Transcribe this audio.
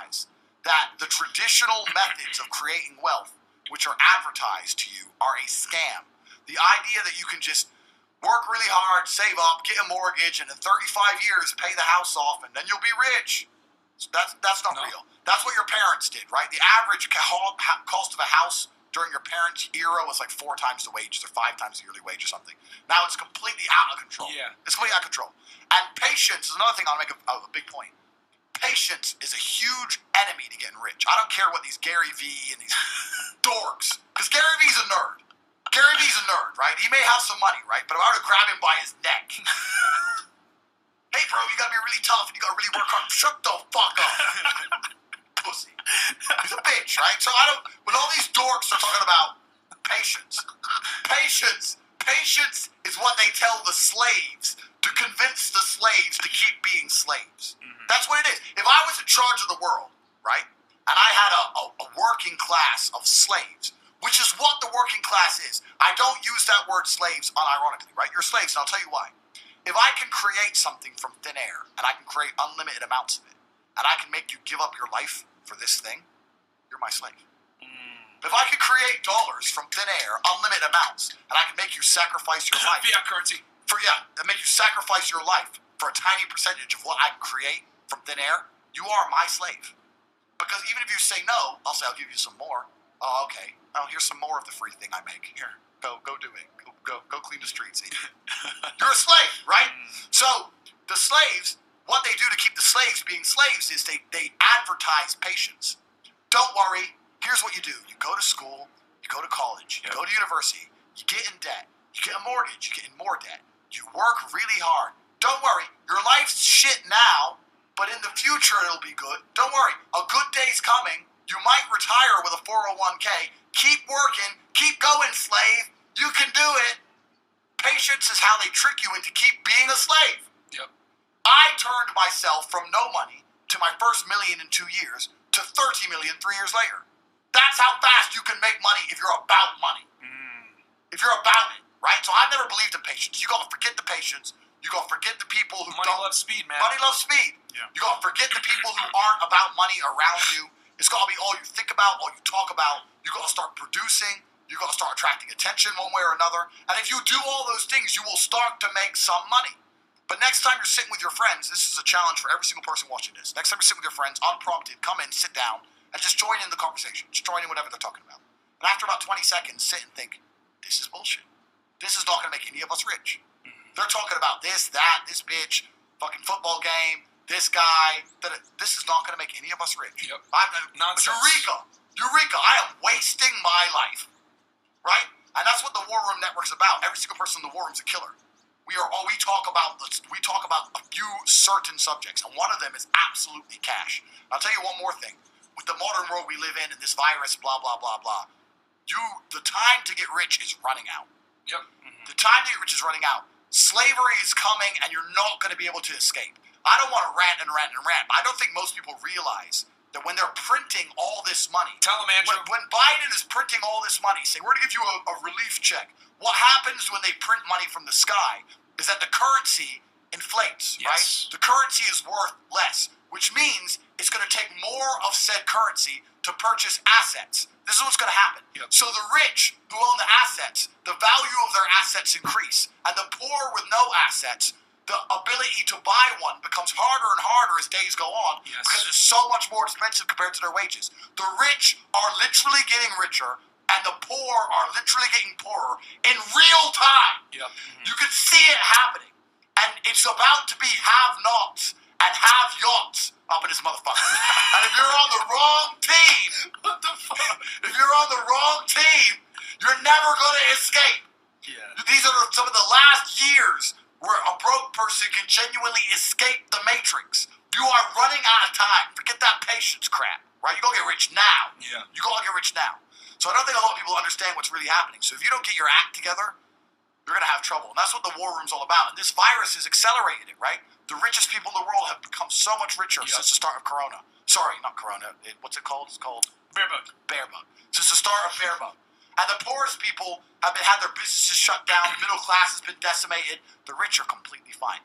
realize that the traditional methods of creating wealth, which are advertised to you, are a scam. The idea that you can just work really hard, save up, get a mortgage, and in 35 years pay the house off, and then you'll be rich. So that's not real. That's what your parents did, right? The average cost of a house during your parents' era was like 4 times the wages or 5 times the yearly wage or something. Now it's completely out of control. Yeah. It's completely out of control. And patience is another thing I'll make a big point. Patience is a huge enemy to getting rich. I don't care what these Gary Vee and these dorks, because Gary Vee's a nerd. Gary Vee's a nerd, right? He may have some money, right? But if I were to grab him by his neck, hey, bro, you gotta be really tough and you gotta really work hard. Shut the fuck up, pussy. He's a bitch, right? So when all these dorks are talking about patience is what they tell the slaves to convince the slaves to keep being slaves. Mm-hmm. That's what it is. If I was in charge of the world, right, and I had a working class of slaves, which is what the working class is. I don't use that word slaves unironically, right? You're slaves, and I'll tell you why. If I can create something from thin air, and I can create unlimited amounts of it, and I can make you give up your life for this thing, you're my slave. If I could create dollars from thin air, unlimited amounts, and I can make you sacrifice your life. Fiat currency. And make you sacrifice your life for a tiny percentage of what I can create from thin air, you are my slave. Because even if you say no, I'll say I'll give you some more. Oh, okay. Oh, here's some more of the free thing I make. Here, go do it. Go clean the streets. You're a slave, right? So the slaves, what they do to keep the slaves being slaves is they advertise patience. Don't worry. Here's what you do. You go to school. You go to college. You go to university. You get in debt. You get a mortgage. You get in more debt. You work really hard. Don't worry. Your life's shit now, but in the future it'll be good. Don't worry. A good day's coming. You might retire with a 401k. Keep working. Keep going, slave. You can do it. Patience is how they trick you into keep being a slave. Yep. I turned myself from no money to my first million in 2 years to 30 million 3 years later. That's how fast you can make money if you're about money. If you're about it, right? So I've never believed in patience. You gotta forget the patience. You gotta forget the people who Money loves speed, man. Money loves speed. Yeah. You gotta forget the people who aren't about money around you. It's gotta be all you think about, all you talk about. You gotta start producing. You gotta start attracting attention one way or another. And if you do all those things, you will start to make some money. But next time you're sitting with your friends, this is a challenge for every single person watching this. Next time you're sitting with your friends, unprompted, come in, sit down, and just join in the conversation. Just join in whatever they're talking about. And after about 20 seconds, sit and think, this is bullshit. This is not gonna make any of us rich. They're talking about this, that, this bitch, fucking football game, this guy. This is not going to make any of us rich. Yep. Nonsense. Eureka, I am wasting my life. Right? And that's what the War Room Network's about. Every single person in the War Room's a killer. We talk about a few certain subjects, and one of them is absolutely cash. And I'll tell you one more thing. With the modern world we live in and this virus, blah, blah, blah, blah, the time to get rich is running out. Yep. The time to get rich is running out. Slavery is coming, and you're not going to be able to escape. I don't want to rant, but I don't think most people realize that when they're printing all this money, Tell them, Andrew. when Biden is printing all this money, saying we're going to give you a relief check, what happens when they print money from the sky is that the currency inflates, Yes. right? The currency is worth less, which means it's going to take more of said currency to purchase assets. This is what's going to happen. Yep. So the rich who own the assets, the value of their assets increase, and the poor with no assets, the ability to buy one becomes harder and harder as days go on. Yes. Because it's so much more expensive compared to their wages. The rich are literally getting richer, and the poor are literally getting poorer in real time. Yep. You can see it happening. And it's about to be have-nots and have-yachts up in this motherfucker. And if you're on the wrong team, What the fuck? if you're on the wrong team, you're never going to escape. Yeah. These are some of the last years where a broke person can genuinely escape the matrix. You are running out of time. Forget that patience crap, right? You're going to get rich now. Yeah. You're going to get rich now. So I don't think a lot of people understand what's really happening. So if you don't get your act together, you're going to have trouble. And that's what the War Room's all about. And this virus has accelerated it, right? The richest people in the world have become so much richer since the start of Corona. Sorry, not Corona. What's it called? It's called Bear bug. Bear bug. Since the start of Bear bug. And the poorest people have had their businesses shut down. The middle class has been decimated. The rich are completely fine.